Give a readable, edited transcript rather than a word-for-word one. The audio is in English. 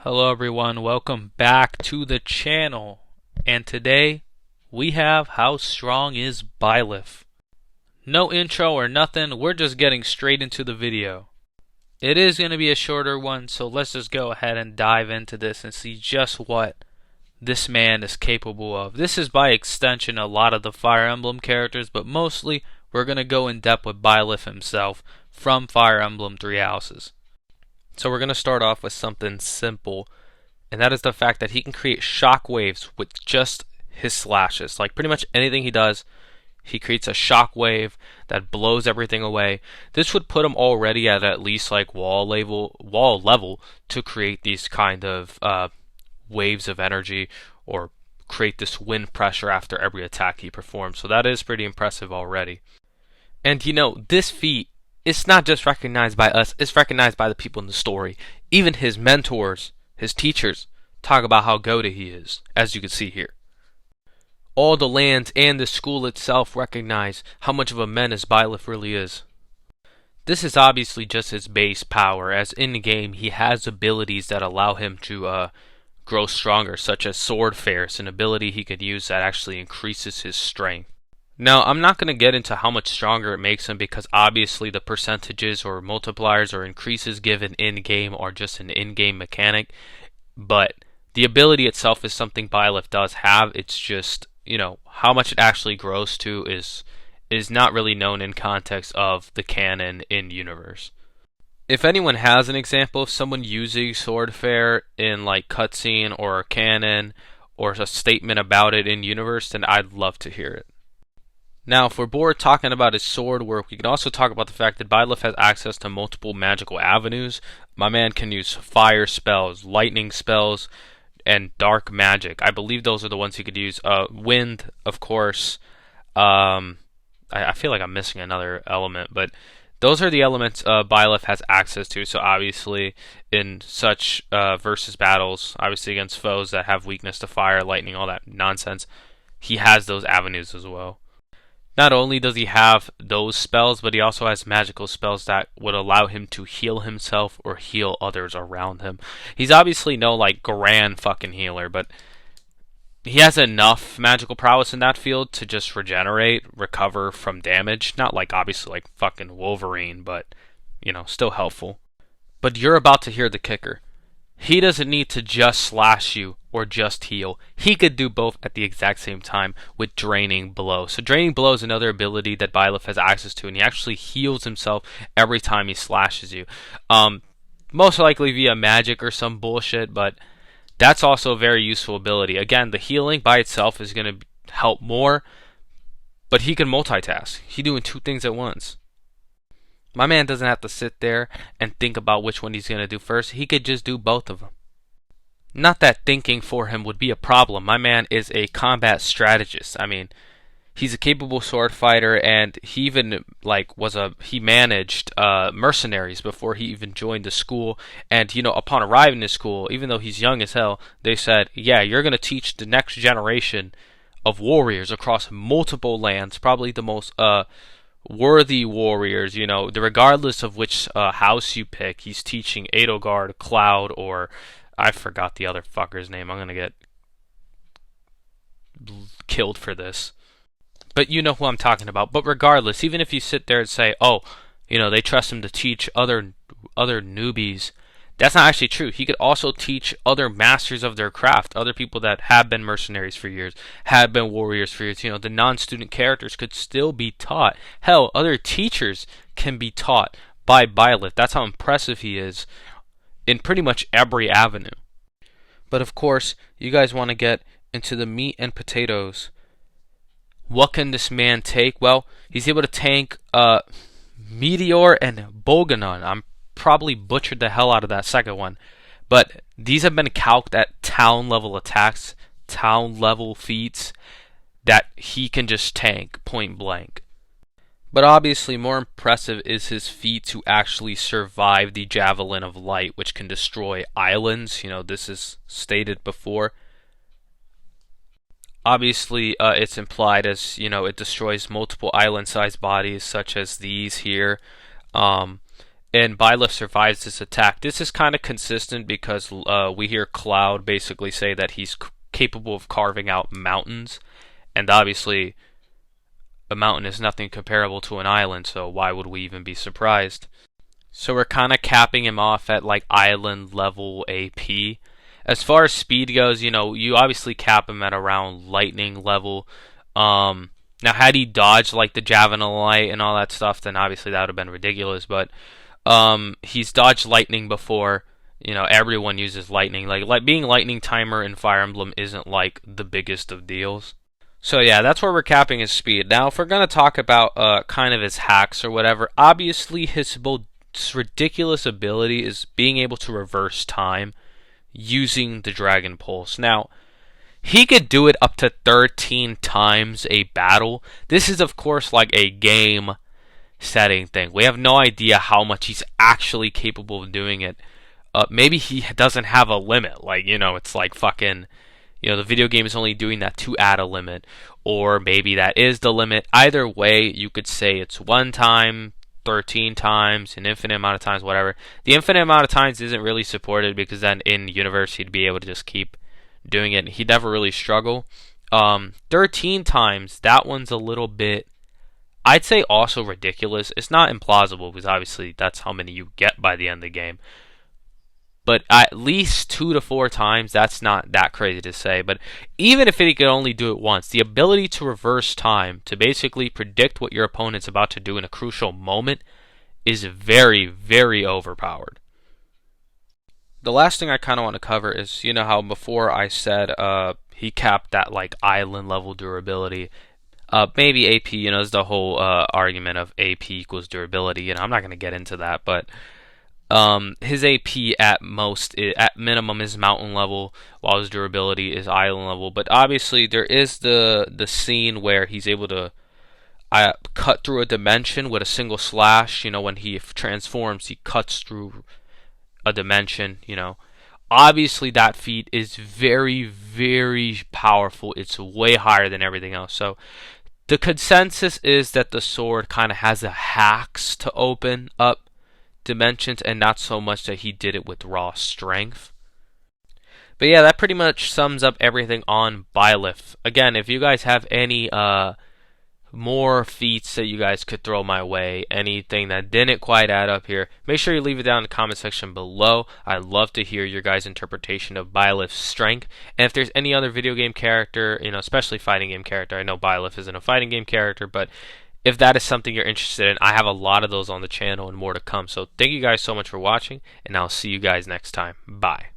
Hello everyone, welcome back to the channel. And today we have How Strong is Byleth. No intro or nothing, we're just getting straight into the video. It is going to be a shorter one, so let's just go ahead and dive into this and see just what this man is capable of. This is by extension a lot of the Fire Emblem characters, but mostly we're going to go in depth with Byleth himself from Fire Emblem Three Houses. So we're going to start off with something simple, and that is the fact that he can create shock waves with just his slashes. Like pretty much anything he does, he creates a shock wave that blows everything away. This would put him already at least like wall level to create these kind of waves of energy or create this wind pressure after every attack he performs. So that is pretty impressive already. And you know, this feat, it's not just recognized by us, it's recognized by the people in the story. Even his mentors, his teachers, talk about how goated he is, as you can see here. All the lands and the school itself recognize how much of a menace Byleth really is. This is obviously just his base power, as in the game he has abilities that allow him to grow stronger, such as Sword Fares, an ability he could use that actually increases his strength. Now, I'm not going to get into how much stronger it makes him because obviously the percentages or multipliers or increases given in-game are just an in-game mechanic, but the ability itself is something Byleth does have. It's just, you know, how much it actually grows to is not really known in context of the canon in universe. If anyone has an example of someone using Sword Fare in like cutscene or canon or a statement about it in universe, then I'd love to hear it. Now, if we're bored talking about his sword work, we can also talk about the fact that Byleth has access to multiple magical avenues. My man can use fire spells, lightning spells, and dark magic. I believe those are the ones he could use. Wind, of course. I feel like I'm missing another element, but those are the elements Byleth has access to. So obviously, in such versus battles, obviously against foes that have weakness to fire, lightning, all that nonsense, he has those avenues as well. Not only does he have those spells, but he also has magical spells that would allow him to heal himself or heal others around him. He's obviously no like grand fucking healer, but he has enough magical prowess in that field to just regenerate, recover from damage. Not like obviously like fucking Wolverine, but you know, still helpful. But you're about to hear the kicker. He doesn't need to just slash you or just heal. He could do both at the exact same time with Draining Blow. So Draining Blow is another ability that Byleth has access to, and he actually heals himself every time he slashes you. Most likely via magic or some bullshit, but that's also a very useful ability. Again, the healing by itself is going to help more, but he can multitask. He's doing two things at once. My man doesn't have to sit there and think about which one he's going to do first. He could just do both of them. Not that thinking for him would be a problem. My man is a combat strategist. I mean, he's a capable sword fighter, and he even he managed mercenaries before he even joined the school. And you know, upon arriving to school, even though he's young as hell, they said, "Yeah, you're going to teach the next generation of warriors across multiple lands, probably the most worthy warriors, you know, regardless of which house you pick." He's teaching Edelgard, Cloud, or I forgot the other fucker's name. I'm gonna get killed for this, but you know who I'm talking about. But regardless, even if you sit there and say, "Oh, you know, they trust him to teach other newbies," that's not actually true. He could also teach other masters of their craft, other people that have been mercenaries for years, have been warriors for years. You know, the non-student characters could still be taught. Hell, other teachers can be taught by Byleth. That's how impressive he is in pretty much every avenue. But of course, you guys want to get into the meat and potatoes. What can this man take? Well, he's able to tank Meteor and Bolganon. I'm probably butchered the hell out of that second one, but these have been calced at town level attacks, town level feats that he can just tank point blank. But obviously more impressive is his feat to actually survive the Javelin of Light, which can destroy islands. You know, this is stated before. Obviously, it's implied as, you know, it destroys multiple island-sized bodies, such as these here. and Byleth survives this attack. This is kind of consistent because we hear Cloud basically say that he's capable of carving out mountains, and obviously a mountain is nothing comparable to an island, so why would we even be surprised? So we're kind of capping him off at like island level AP. As far as speed goes, you know, you obviously cap him at around lightning level. Now, had he dodged like the Javelin and all that stuff, then obviously that would have been ridiculous. But he's dodged lightning before. You know, everyone uses lightning. Like being lightning timer in Fire Emblem isn't like the biggest of deals. So yeah, that's where we're capping his speed. Now, if we're gonna talk about kind of his hacks or whatever, obviously his most ridiculous ability is being able to reverse time using the Dragon Pulse. Now, he could do it up to 13 times a battle. This is, of course, like a game setting thing. We have no idea how much he's actually capable of doing it. Maybe he doesn't have a limit. Like, you know, it's like fucking, you know, the video game is only doing that to add a limit. Or maybe that is the limit. Either way, you could say it's 1 time, 13 times, an infinite amount of times, whatever. The infinite amount of times isn't really supported because then in universe he'd be able to just keep doing it. He'd never really struggle. 13 times, that one's a little bit, I'd say, also ridiculous. It's not implausible because obviously that's how many you get by the end of the game. But at least 2 to 4 times, that's not that crazy to say. But even if he could only do it once, the ability to reverse time, to basically predict what your opponent's about to do in a crucial moment, is very, very overpowered. The last thing I kind of want to cover is, you know how before I said he capped that like island level durability. Maybe AP, you know, is the whole argument of AP equals durability. You know, I'm not going to get into that, but his AP at minimum is mountain level, while his durability is island level. But obviously there is the scene where he's able to cut through a dimension with a single slash. You know, when he transforms, he cuts through a dimension. You know, obviously that feat is very, very powerful. It's way higher than everything else. So the consensus is that the sword kind of has the hacks to open up dimensions, and not so much that he did it with raw strength. But yeah, that pretty much sums up everything on Byleth. Again, if you guys have any more feats that you guys could throw my way, anything that didn't quite add up here, make sure you leave it down in the comment section below. I'd love to hear your guys' interpretation of Byleth's strength. And if there's any other video game character, you know, especially fighting game character, I know Byleth isn't a fighting game character, but if that is something you're interested in, I have a lot of those on the channel and more to come. So thank you guys so much for watching, and I'll see you guys next time. Bye.